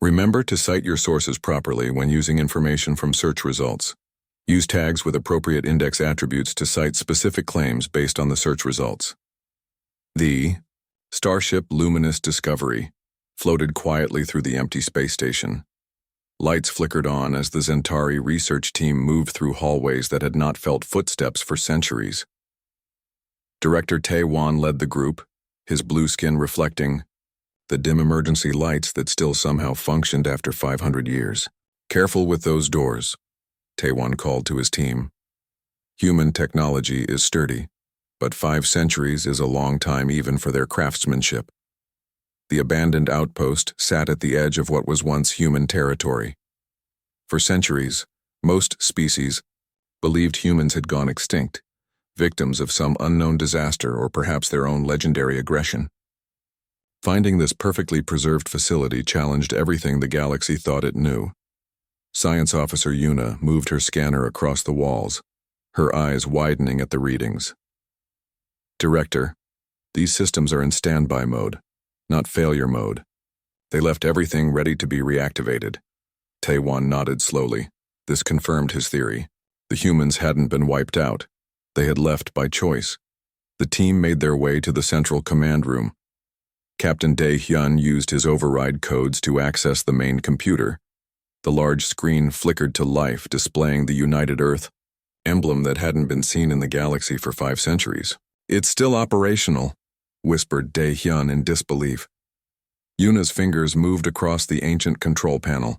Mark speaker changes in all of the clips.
Speaker 1: Remember to cite your sources properly when using information from search results. Use tags with appropriate index attributes to cite specific claims based on the search results. The Starship Luminous Discovery floated quietly through the empty space station. Lights flickered on as the Zentari research team moved through hallways that had not felt footsteps for centuries. Director Tae-Wan led the group, his blue skin reflecting the dim emergency lights that still somehow functioned after 500 years. "Careful with those doors," Tae-Wan called to his team. "Human technology is sturdy, but 5 centuries is a long time even for their craftsmanship." The abandoned outpost sat at the edge of what was once human territory. For centuries, most species believed humans had gone extinct, victims of some unknown disaster or perhaps their own legendary aggression. Finding this perfectly preserved facility challenged everything the galaxy thought it knew. Science Officer Yuna moved her scanner across the walls, her eyes widening at the readings. "Director, these systems are in standby mode, not failure mode. They left everything ready to be reactivated." Tae-Wan nodded slowly. This confirmed his theory. The humans hadn't been wiped out. They had left by choice. The team made their way to the central command room. Captain Dae-Hyun used his override codes to access the main computer. The large screen flickered to life, displaying the United Earth emblem that hadn't been seen in the galaxy for 5 centuries. "It's still operational," whispered Dae-Hyun in disbelief. Yuna's fingers moved across the ancient control panel.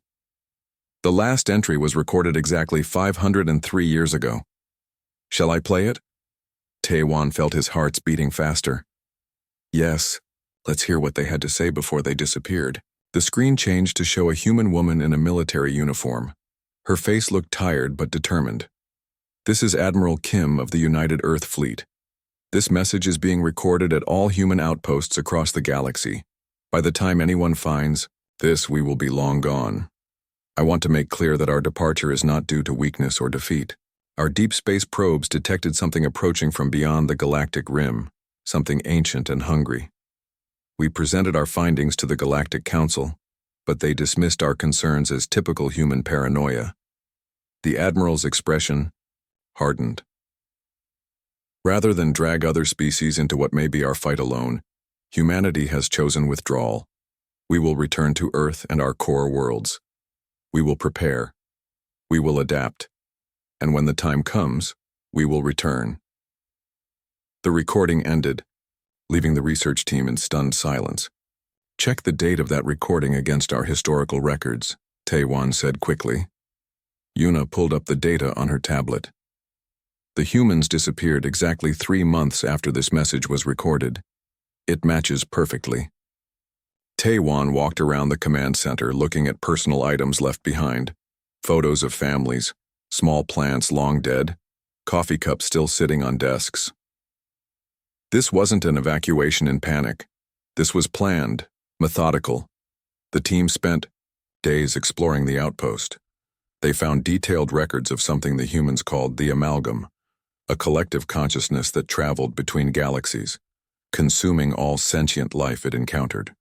Speaker 1: "The last entry was recorded exactly 503 years ago. Shall I play it?" Tae-Wan felt his hearts beating faster. "Yes. Let's hear what they had to say before they disappeared." The screen changed to show a human woman in a military uniform. Her face looked tired but determined. "This is Admiral Kim of the United Earth Fleet. This message is being recorded at all human outposts across the galaxy. By the time anyone finds this, we will be long gone. I want to make clear that our departure is not due to weakness or defeat. Our deep space probes detected something approaching from beyond the galactic rim, something ancient and hungry. We presented our findings to the Galactic Council, but they dismissed our concerns as typical human paranoia." The Admiral's expression hardened. "Rather than drag other species into what may be our fight alone, humanity has chosen withdrawal. We will return to Earth and our core worlds. We will prepare. We will adapt. And when the time comes, we will return." The recording ended, leaving the research team in stunned silence. "Check the date of that recording against our historical records," Tae-Wan said quickly. Yuna pulled up the data on her tablet. The humans disappeared exactly 3 months after this message was recorded. It matches perfectly. Tae-Wan walked around the command center looking at personal items left behind, photos of families, small plants long dead, coffee cups still sitting on desks. This wasn't an evacuation in panic. This was planned, methodical. The team spent days exploring the outpost. They found detailed records of something the humans called the amalgam, a collective consciousness that traveled between galaxies, consuming all sentient life it encountered.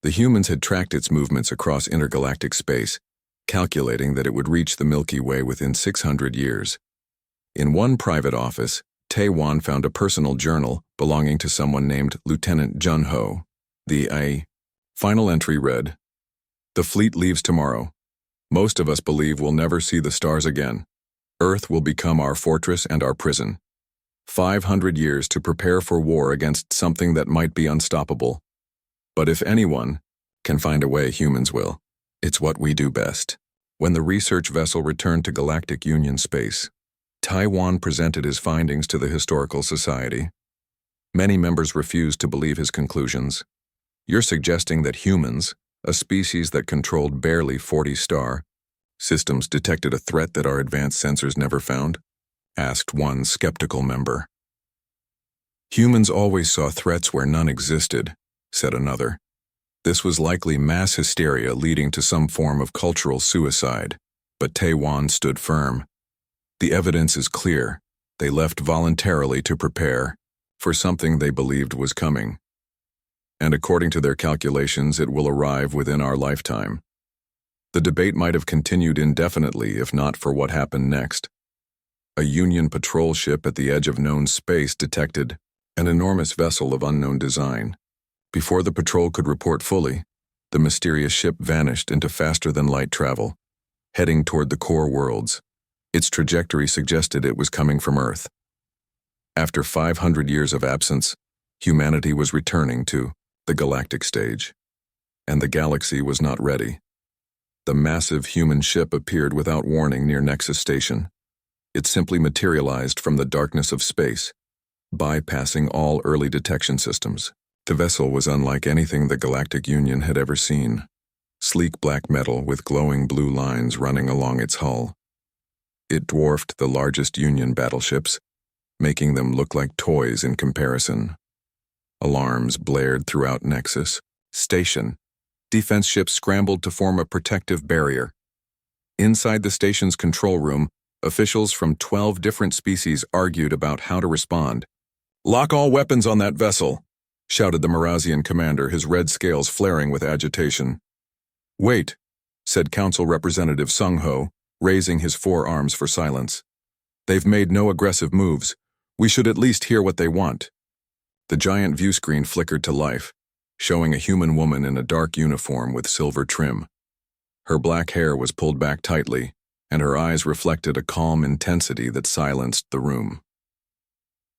Speaker 1: The humans had tracked its movements across intergalactic space, calculating that it would reach the Milky Way within 600 years. In one private office, Tae-Wan found a personal journal belonging to someone named Lieutenant Jun-Ho. The final entry read, "The fleet leaves tomorrow. Most of us believe we'll never see the stars again. Earth will become our fortress and our prison. 500 years to prepare for war against something that might be unstoppable. But if anyone can find a way, humans will. It's what we do best." When the research vessel returned to Galactic Union space, Tae-Wan presented his findings to the Historical Society. Many members refused to believe his conclusions. "You're suggesting that humans, a species that controlled barely 40 star systems, detected a threat that our advanced sensors never found?" asked one skeptical member. "Humans always saw threats where none existed," said another. "This was likely mass hysteria leading to some form of cultural suicide." But Tae-Wan stood firm. "The evidence is clear. They left voluntarily to prepare for something they believed was coming. And according to their calculations, it will arrive within our lifetime. The debate might have continued indefinitely if not for what happened next. A Union patrol ship at the edge of known space detected an enormous vessel of unknown design. Before the patrol could report fully, the mysterious ship vanished into faster-than-light travel, heading toward the core worlds. Its trajectory suggested it was coming from Earth. After 500 years of absence, humanity was returning to the galactic stage, and the galaxy was not ready. The massive human ship appeared without warning near Nexus Station. It simply materialized from the darkness of space, bypassing all early detection systems. The vessel was unlike anything the Galactic Union had ever seen. Sleek black metal with glowing blue lines running along its hull. It dwarfed the largest Union battleships, making them look like toys in comparison. Alarms blared throughout Nexus Station. Defense ships scrambled to form a protective barrier. Inside the station's control room, officials from 12 different species argued about how to respond. "Lock all weapons on that vessel," shouted the Marazian commander, his red scales flaring with agitation. "Wait," said Council Representative Sung Ho, raising his forearms for silence. "They've made no aggressive moves. We should at least hear what they want." The giant view screen flickered to life, showing a human woman in a dark uniform with silver trim. Her black hair was pulled back tightly, and her eyes reflected a calm intensity that silenced the room.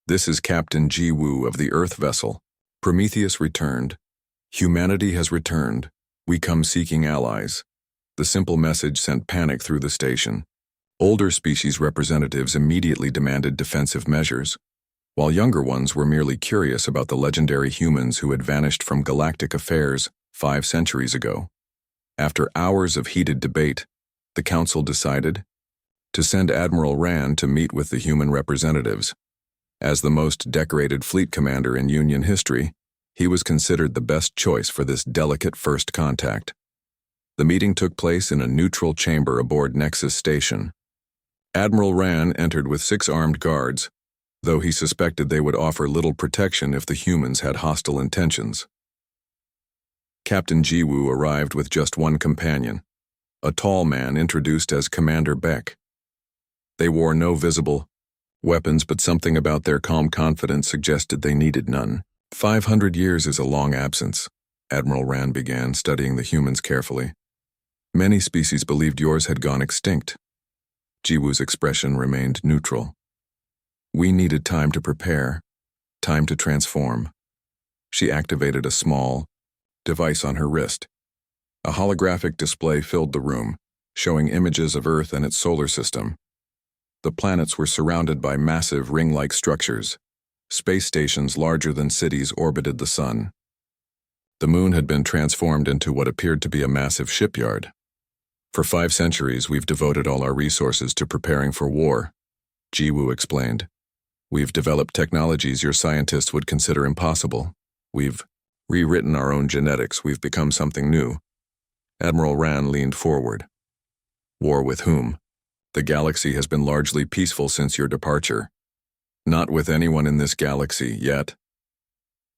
Speaker 1: "This is Captain Ji Woo of the Earth vessel. Prometheus returned. Humanity has returned. We come seeking allies." The simple message sent panic through the station. Older species representatives immediately demanded defensive measures, while younger ones were merely curious about the legendary humans who had vanished from galactic affairs 5 centuries ago. After hours of heated debate, the council decided to send Admiral Rand to meet with the human representatives. As the most decorated fleet commander in Union history, he was considered the best choice for this delicate first contact. The meeting took place in a neutral chamber aboard Nexus Station. Admiral Rand entered with 6 armed guards, though he suspected they would offer little protection if the humans had hostile intentions. Captain Jiwoo arrived with just one companion, a tall man introduced as Commander Beck. They wore no visible weapons, but something about their calm confidence suggested they needed none. 500 years is a long absence, Admiral Rand began, studying the humans carefully. Many species believed yours had gone extinct. Jiwoo's expression remained neutral. We needed time to prepare, time to transform. She activated a small device on her wrist. A holographic display filled the room, showing images of Earth and its solar system. The planets were surrounded by massive ring-like structures. Space stations larger than cities orbited the sun. The moon had been transformed into what appeared to be a massive shipyard. For 5 centuries, we've devoted all our resources to preparing for war, Jiwoo explained. We've developed technologies your scientists would consider impossible. We've rewritten our own genetics. We've become something new. Admiral Rand leaned forward. War with whom? The galaxy has been largely peaceful since your departure. Not with anyone in this galaxy yet.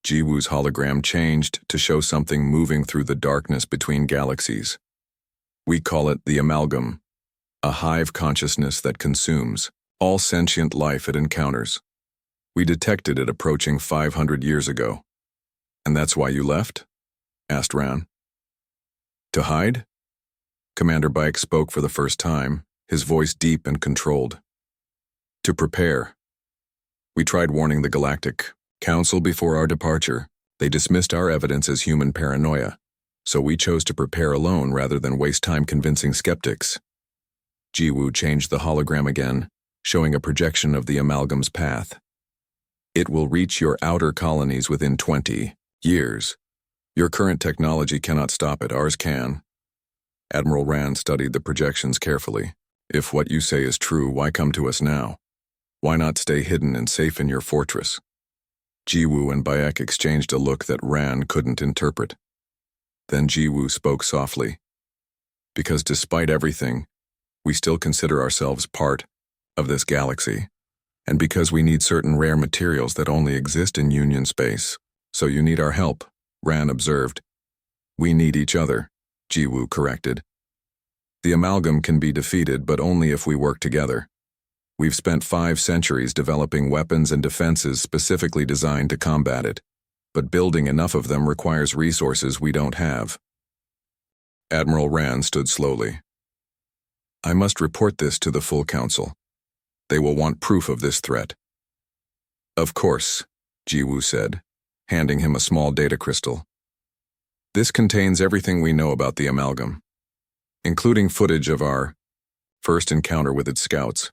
Speaker 1: Jiwoo's hologram changed to show something moving through the darkness between galaxies. We call it the amalgam, a hive consciousness that consumes all sentient life it encounters. We detected it approaching 500 years ago. And that's why you left? Asked Rand. To hide? Commander Bike spoke for the first time, his voice deep and controlled. To prepare. We tried warning the Galactic Council before our departure. They dismissed our evidence as human paranoia, so we chose to prepare alone rather than waste time convincing skeptics. Jiwoo changed the hologram again, showing a projection of the amalgam's path. It will reach your outer colonies within 20 years. Your current technology cannot stop it, ours can. Admiral Rand studied the projections carefully. If what you say is true, why come to us now? Why not stay hidden and safe in your fortress? Jiwoo and Bayek exchanged a look that Rand couldn't interpret. Then Jiwoo spoke softly. Because despite everything, we still consider ourselves part of this galaxy, and because we need certain rare materials that only exist in Union space. So you need our help, Rand observed. We need each other, Jiwoo corrected. The amalgam can be defeated, but only if we work together. We've spent 5 centuries developing weapons and defenses specifically designed to combat it, but building enough of them requires resources we don't have. Admiral Rand stood slowly. I must report this to the full council. They will want proof of this threat. Of course, Jiwoo said, handing him a small data crystal. This contains everything we know about the amalgam, including footage of our first encounter with its scouts.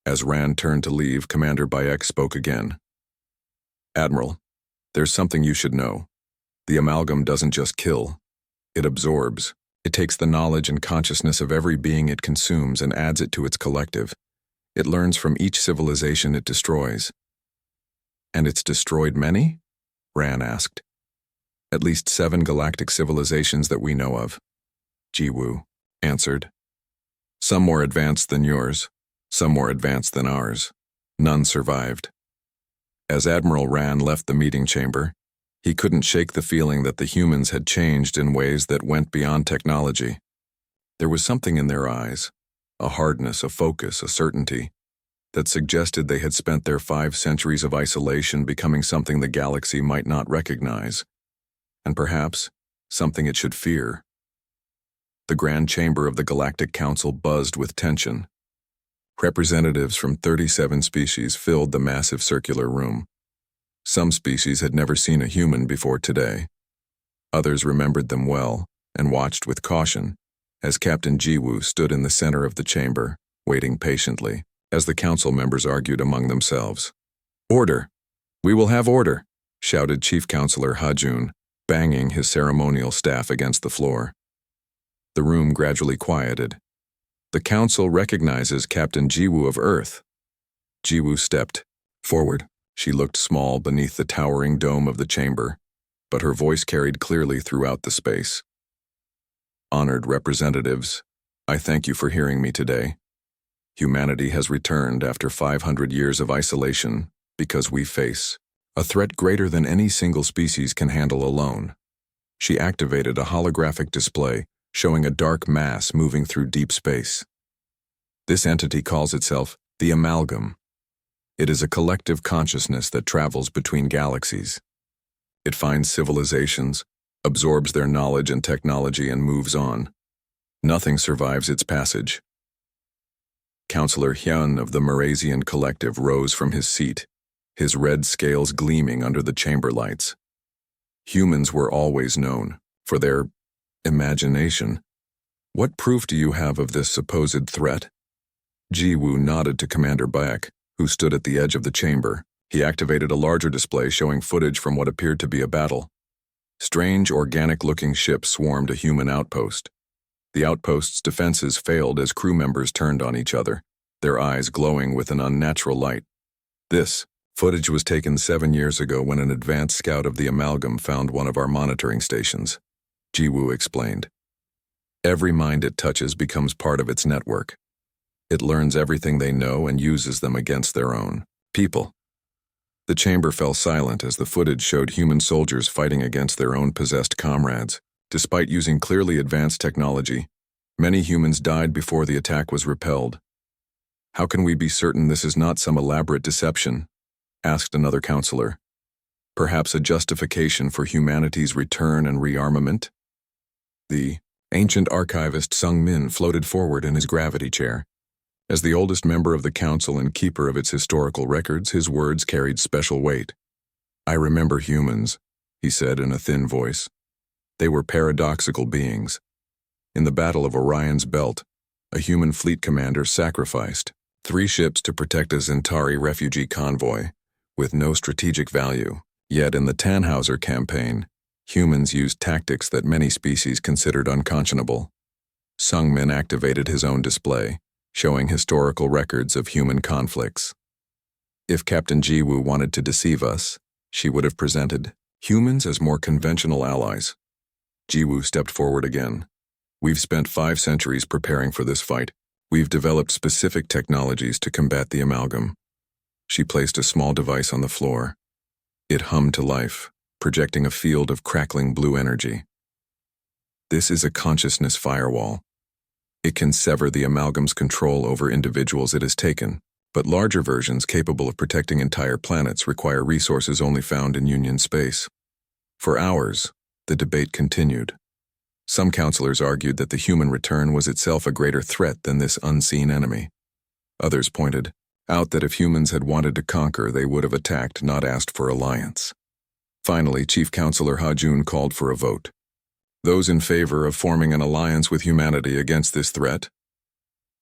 Speaker 1: As Rand turned to leave, Commander Bayek spoke again. Admiral, there's something you should know. The amalgam doesn't just kill, it absorbs. It takes the knowledge and consciousness of every being it consumes and adds it to its collective. It learns from each civilization it destroys. And it's destroyed many? Rand asked. At least 7 galactic civilizations that we know of, Jiwoo answered. Some more advanced than yours, some more advanced than ours. None survived. As Admiral Rand left the meeting chamber, he couldn't shake the feeling that the humans had changed in ways that went beyond technology. There was something in their eyes, a hardness, a focus, a certainty, that suggested they had spent their 5 centuries of isolation becoming something the galaxy might not recognize, and perhaps something it should fear. The grand chamber of the Galactic Council buzzed with tension. Representatives from 37 species filled the massive circular room. Some species had never seen a human before today. Others remembered them well and watched with caution as Captain Jiwoo stood in the center of the chamber, waiting patiently as the council members argued among themselves. Order! We will have order! Shouted Chief Counselor Hajun, banging his ceremonial staff against the floor. The room gradually quieted. The council recognizes Captain Jiwoo of Earth. Jiwoo stepped forward. She looked small beneath the towering dome of the chamber, but her voice carried clearly throughout the space. Honored representatives, I thank you for hearing me today. Humanity has returned after 500 years of isolation because we face a threat greater than any single species can handle alone. She activated a holographic display showing a dark mass moving through deep space. This entity calls itself the Amalgam. It is a collective consciousness that travels between galaxies. It finds civilizations, absorbs their knowledge and technology, and moves on. Nothing survives its passage. Counselor Hyun of the Marazian Collective rose from his seat, his red scales gleaming under the chamber lights. Humans were always known for their imagination. What proof do you have of this supposed threat? Jiwoo nodded to Commander Bayek, who stood at the edge of the chamber. He activated a larger display showing footage from what appeared to be a battle. Strange, organic-looking ships swarmed a human outpost. The outpost's defenses failed as crew members turned on each other, their eyes glowing with an unnatural light. This footage was taken 7 years ago when an advanced scout of the Amalgam found one of our monitoring stations, Jiwoo explained. Every mind it touches becomes part of its network. It learns everything they know and uses them against their own people. The chamber fell silent as the footage showed human soldiers fighting against their own possessed comrades. Despite using clearly advanced technology, many humans died before the attack was repelled. How can we be certain this is not some elaborate deception? Asked another counselor. Perhaps a justification for humanity's return and rearmament? The ancient archivist Sung Min floated forward in his gravity chair. As the oldest member of the council and keeper of its historical records, his words carried special weight. I remember humans, he said in a thin voice. They were paradoxical beings. In the Battle of Orion's Belt, a human fleet commander sacrificed 3 ships to protect a Zentari refugee convoy, with no strategic value. Yet in the Tannhauser campaign, humans used tactics that many species considered unconscionable. Sung Min activated his own display, showing historical records of human conflicts. If Captain Jiwoo wanted to deceive us, she would have presented humans as more conventional allies. Jiwoo stepped forward again. We've spent 5 centuries preparing for this fight. We've developed specific technologies to combat the Amalgam. She placed a small device on the floor. It hummed to life, projecting a field of crackling blue energy. This is a consciousness firewall. It can sever the amalgam's control over individuals it has taken, but larger versions capable of protecting entire planets require resources only found in Union space. For hours, the debate continued. Some counselors argued that the human return was itself a greater threat than this unseen enemy. Others pointed out that if humans had wanted to conquer, they would have attacked, not asked for alliance. Finally, Chief Counselor Hajun called for a vote. Those in favor of forming an alliance with humanity against this threat?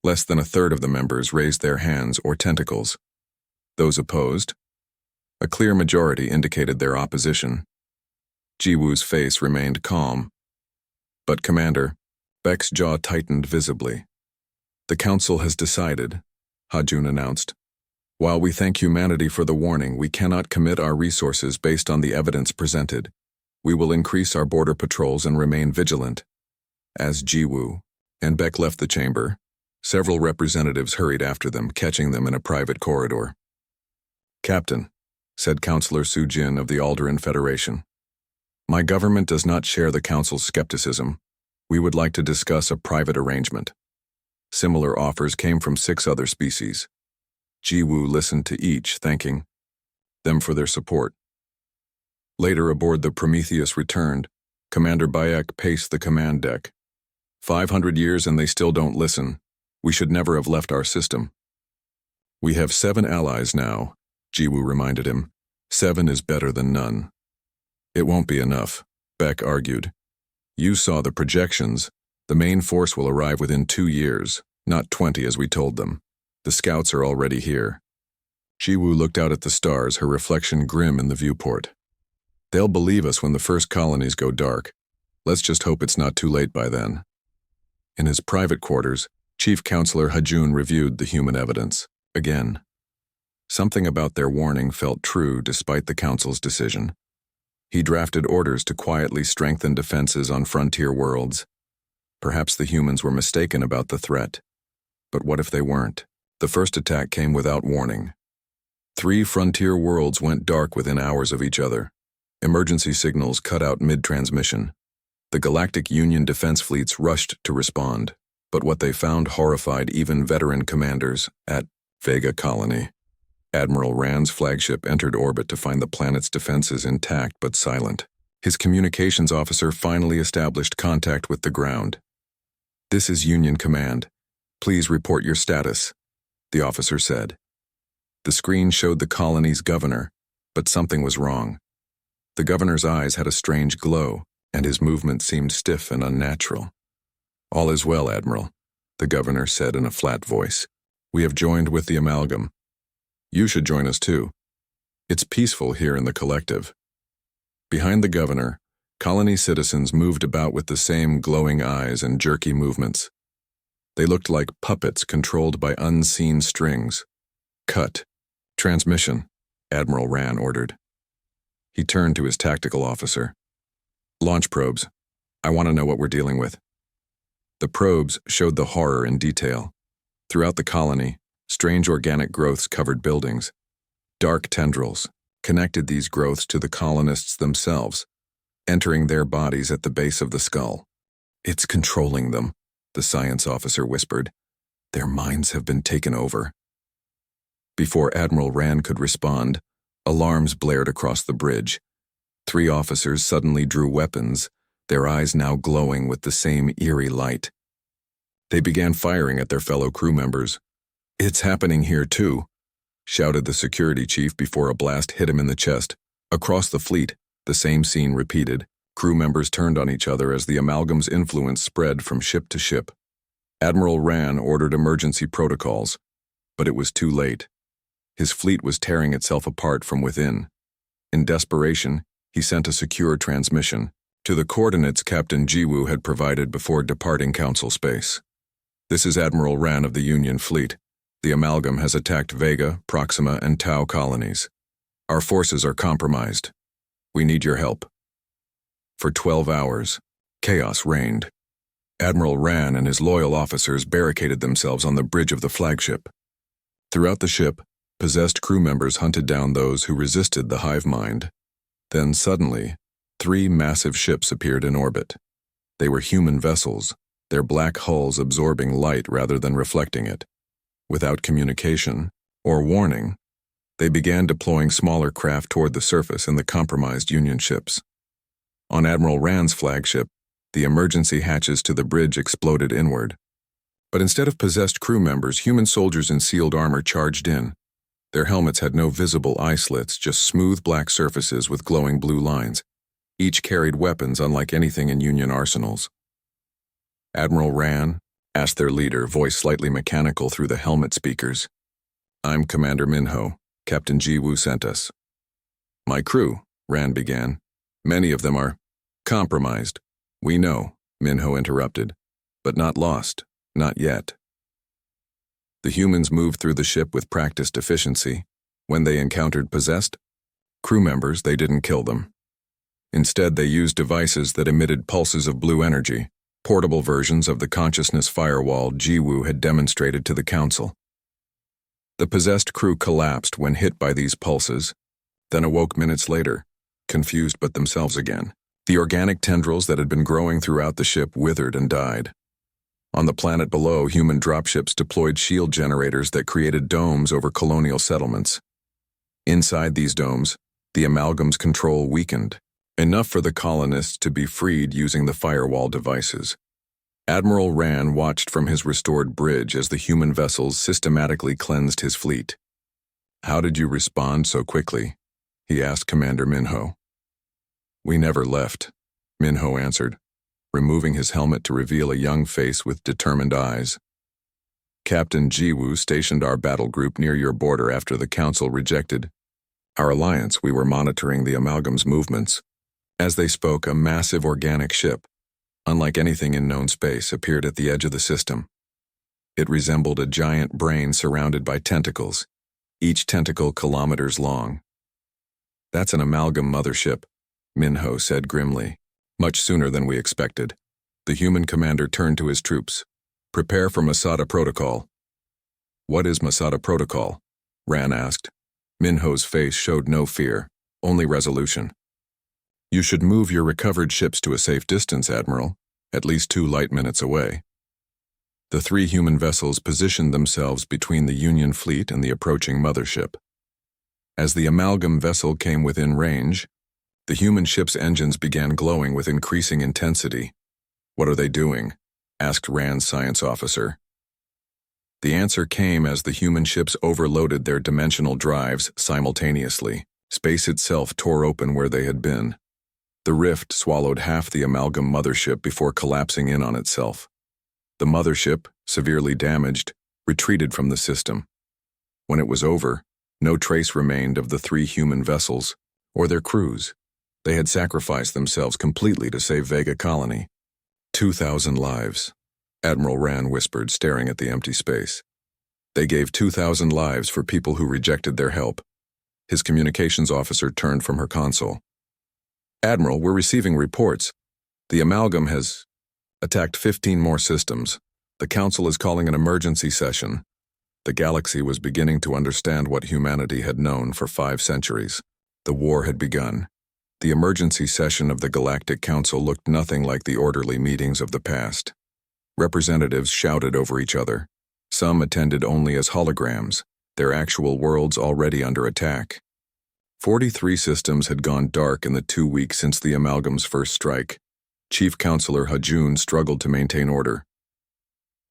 Speaker 1: Less than a third of the members raised their hands or tentacles. Those opposed? A clear majority indicated their opposition. Jiwoo's face remained calm. But Commander, Beck's jaw tightened visibly. The Council has decided, Hajun announced. While we thank humanity for the warning, we cannot commit our resources based on the evidence presented. We will increase our border patrols and remain vigilant. As Jiwoo and Beck left the chamber, several representatives hurried after them, catching them in a private corridor. Captain, said Counselor Sujin of the Alderan Federation, my government does not share the Council's skepticism. We would like to discuss a private arrangement. Similar offers came from 6 other species. Jiwoo listened to each, thanking them for their support. Later aboard the Prometheus returned, Commander Bayek paced the command deck. 500 years and they still don't listen. We should never have left our system. We have 7 allies now, Jiwoo reminded him. 7 is better than none. It won't be enough, Beck argued. You saw the projections. The main force will arrive within 2 years, not 20 as we told them. The scouts are already here. Jiwoo looked out at the stars, her reflection grim in the viewport. They'll believe us when the first colonies go dark. Let's just hope it's not too late by then. In his private quarters, Chief Counselor Hajun reviewed the human evidence. Again. Something about their warning felt true despite the Council's decision. He drafted orders to quietly strengthen defenses on frontier worlds. Perhaps the humans were mistaken about the threat. But what if they weren't? The first attack came without warning. 3 frontier worlds went dark within hours of each other. Emergency signals cut out mid-transmission. The Galactic Union defense fleets rushed to respond, but what they found horrified even veteran commanders at Vega Colony. Admiral Rand's flagship entered orbit to find the planet's defenses intact but silent. His communications officer finally established contact with the ground. This is Union Command. Please report your status, the officer said. The screen showed the colony's governor, but something was wrong. The governor's eyes had a strange glow, and his movement seemed stiff and unnatural. All is well, Admiral, the governor said in a flat voice. We have joined with the amalgam. You should join us too. It's peaceful here in the collective. Behind the governor, colony citizens moved about with the same glowing eyes and jerky movements. They looked like puppets controlled by unseen strings. Cut. Transmission, Admiral Rand ordered. He turned to his tactical officer. Launch probes. I want to know what we're dealing with. The probes showed the horror in detail. Throughout the colony, strange organic growths covered buildings. Dark tendrils connected these growths to the colonists themselves, entering their bodies at the base of the skull. It's controlling them, the science officer whispered. Their minds have been taken over. Before Admiral Rand could respond, alarms blared across the bridge. 3 officers suddenly drew weapons, their eyes now glowing with the same eerie light. They began firing at their fellow crew members. It's happening here too, shouted the security chief before a blast hit him in the chest. Across the fleet, the same scene repeated. Crew members turned on each other as the amalgam's influence spread from ship to ship. Admiral Rand ordered emergency protocols, but it was too late. His fleet was tearing itself apart from within. In desperation, he sent a secure transmission to the coordinates Captain Jiwoo had provided before departing Council space. This is Admiral Rand of the Union Fleet. The amalgam has attacked Vega, Proxima, and Tau colonies. Our forces are compromised. We need your help. For 12 hours, chaos reigned. Admiral Rand and his loyal officers barricaded themselves on the bridge of the flagship. Throughout the ship, possessed crew members hunted down those who resisted the hive mind. Then suddenly, 3 massive ships appeared in orbit. They were human vessels, their black hulls absorbing light rather than reflecting it. Without communication or warning, they began deploying smaller craft toward the surface and the compromised Union ships. On Admiral Rand's flagship, the emergency hatches to the bridge exploded inward. But instead of possessed crew members, human soldiers in sealed armor charged in. Their helmets had no visible eye slits, just smooth black surfaces with glowing blue lines. Each carried weapons unlike anything in Union arsenals. "Admiral Rand?" asked their leader, voice slightly mechanical through the helmet speakers. "I'm Commander Minho. Captain Ji-woo sent us." "My crew," Rand began. "Many of them are compromised." "We know," Minho interrupted, "but not lost. Not yet." The humans moved through the ship with practiced efficiency. When they encountered possessed crew members, they didn't kill them. Instead, they used devices that emitted pulses of blue energy, portable versions of the consciousness firewall Ji-woo had demonstrated to the Council. The possessed crew collapsed when hit by these pulses, then awoke minutes later, confused but themselves again. The organic tendrils that had been growing throughout the ship withered and died. On the planet below, human dropships deployed shield generators that created domes over colonial settlements. Inside these domes, the amalgam's control weakened, enough for the colonists to be freed using the firewall devices. Admiral Rand watched from his restored bridge as the human vessels systematically cleansed his fleet. "How did you respond so quickly?" he asked Commander Minho. "We never left," Minho answered, removing his helmet to reveal a young face with determined eyes. "Captain Ji-woo stationed our battle group near your border after the Council rejected our alliance. We were monitoring the amalgam's movements." As they spoke, a massive organic ship, unlike anything in known space, appeared at the edge of the system. It resembled a giant brain surrounded by tentacles, each tentacle kilometers long. "That's an amalgam mothership," Minho said grimly. "Much sooner than we expected." The human commander turned to his troops. "Prepare for Masada Protocol." "What is Masada Protocol?" Rand asked. Minho's face showed no fear, only resolution. "You should move your recovered ships to a safe distance, Admiral, at least 2 light minutes away." The 3 human vessels positioned themselves between the Union fleet and the approaching mothership. As the amalgam vessel came within range, the human ship's engines began glowing with increasing intensity. "What are they doing?" asked Rand's science officer. The answer came as the human ships overloaded their dimensional drives simultaneously. Space itself tore open where they had been. The rift swallowed half the amalgam mothership before collapsing in on itself. The mothership, severely damaged, retreated from the system. When it was over, no trace remained of the 3 human vessels or their crews. They had sacrificed themselves completely to save Vega Colony. 2,000 lives, Admiral Rand whispered, staring at the empty space. "They gave 2,000 lives for people who rejected their help." His communications officer turned from her console. "Admiral, we're receiving reports. The amalgam has attacked 15 more systems. The Council is calling an emergency session." The galaxy was beginning to understand what humanity had known for 5 centuries. The war had begun. The emergency session of the Galactic Council looked nothing like the orderly meetings of the past. Representatives shouted over each other. Some attended only as holograms, their actual worlds already under attack. 43 systems had gone dark in the 2 weeks since the amalgam's first strike. Chief Counselor Hajun struggled to maintain order.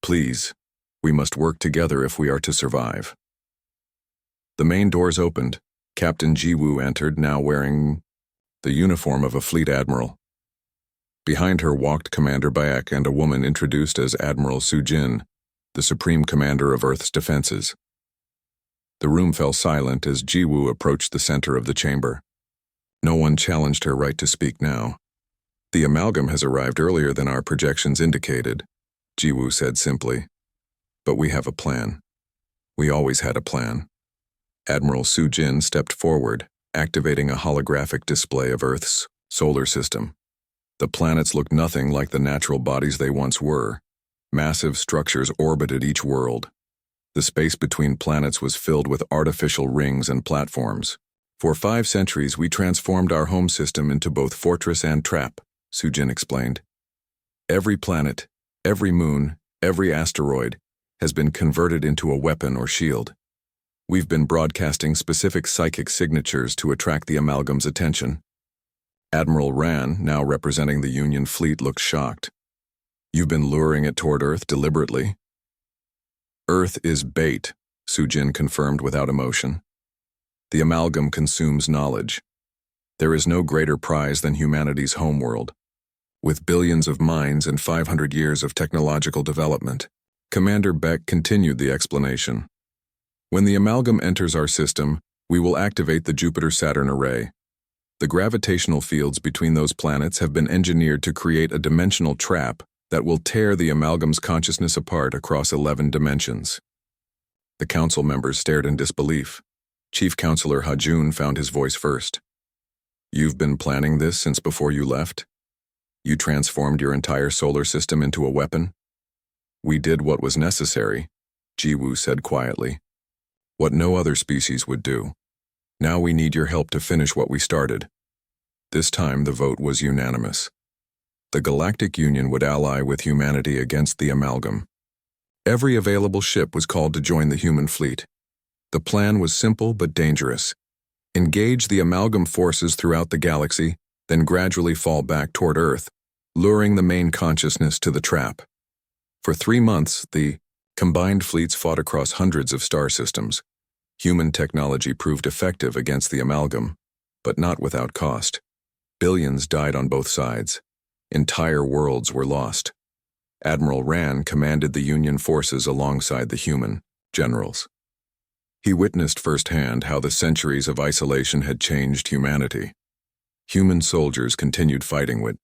Speaker 1: "Please, we must work together if we are to survive." The main doors opened. Captain Ji-woo entered, now wearing the uniform of a fleet admiral. Behind her walked Commander Bayek and a woman introduced as Admiral Sujin, the Supreme Commander of Earth's defenses. The room fell silent as Ji-woo approached the center of the chamber. No one challenged her right to speak now. "The amalgam has arrived earlier than our projections indicated," Ji-woo said simply. "But we have a plan. We always had a plan." Admiral Sujin stepped forward, activating a holographic display of Earth's solar system. The planets looked nothing like the natural bodies they once were. Massive structures orbited each world. The space between planets was filled with artificial rings and platforms. "For 5 centuries, we transformed our home system into both fortress and trap," Sujin explained. "Every planet, Every moon, every asteroid, has been converted into a weapon or shield. We've been broadcasting specific psychic signatures to attract the amalgam's attention. Admiral Rand, now representing the Union fleet, looked shocked. You've been luring it toward Earth deliberately? Earth is bait, Sujin confirmed without emotion. The amalgam consumes knowledge. There is no greater prize than humanity's homeworld. With billions of minds and 500 years of technological development, Commander Beck continued the explanation. When the amalgam enters our system, we will activate the Jupiter-Saturn array. The gravitational fields between those planets have been engineered to create a dimensional trap that will tear the amalgam's consciousness apart across 11 dimensions. The council members stared in disbelief. Chief Counselor Hajun found his voice first. You've been planning this since before you left? You transformed your entire solar system into a weapon? We did what was necessary, Jiwoo said quietly. What no other species would do. Now we need your help to finish what we started. This time the vote was unanimous. The Galactic Union would ally with humanity against the amalgam. Every available ship was called to join the human fleet. The plan was simple but dangerous. Engage the amalgam forces throughout the galaxy, then gradually fall back toward Earth, luring the main consciousness to the trap. For 3 months, the combined fleets fought across hundreds of star systems. Human technology proved effective against the amalgam, but not without cost. Billions died on both sides. Entire worlds were lost. Admiral Rand commanded the Union forces alongside the human generals. He witnessed firsthand how the centuries of isolation had changed humanity. Human soldiers continued fighting with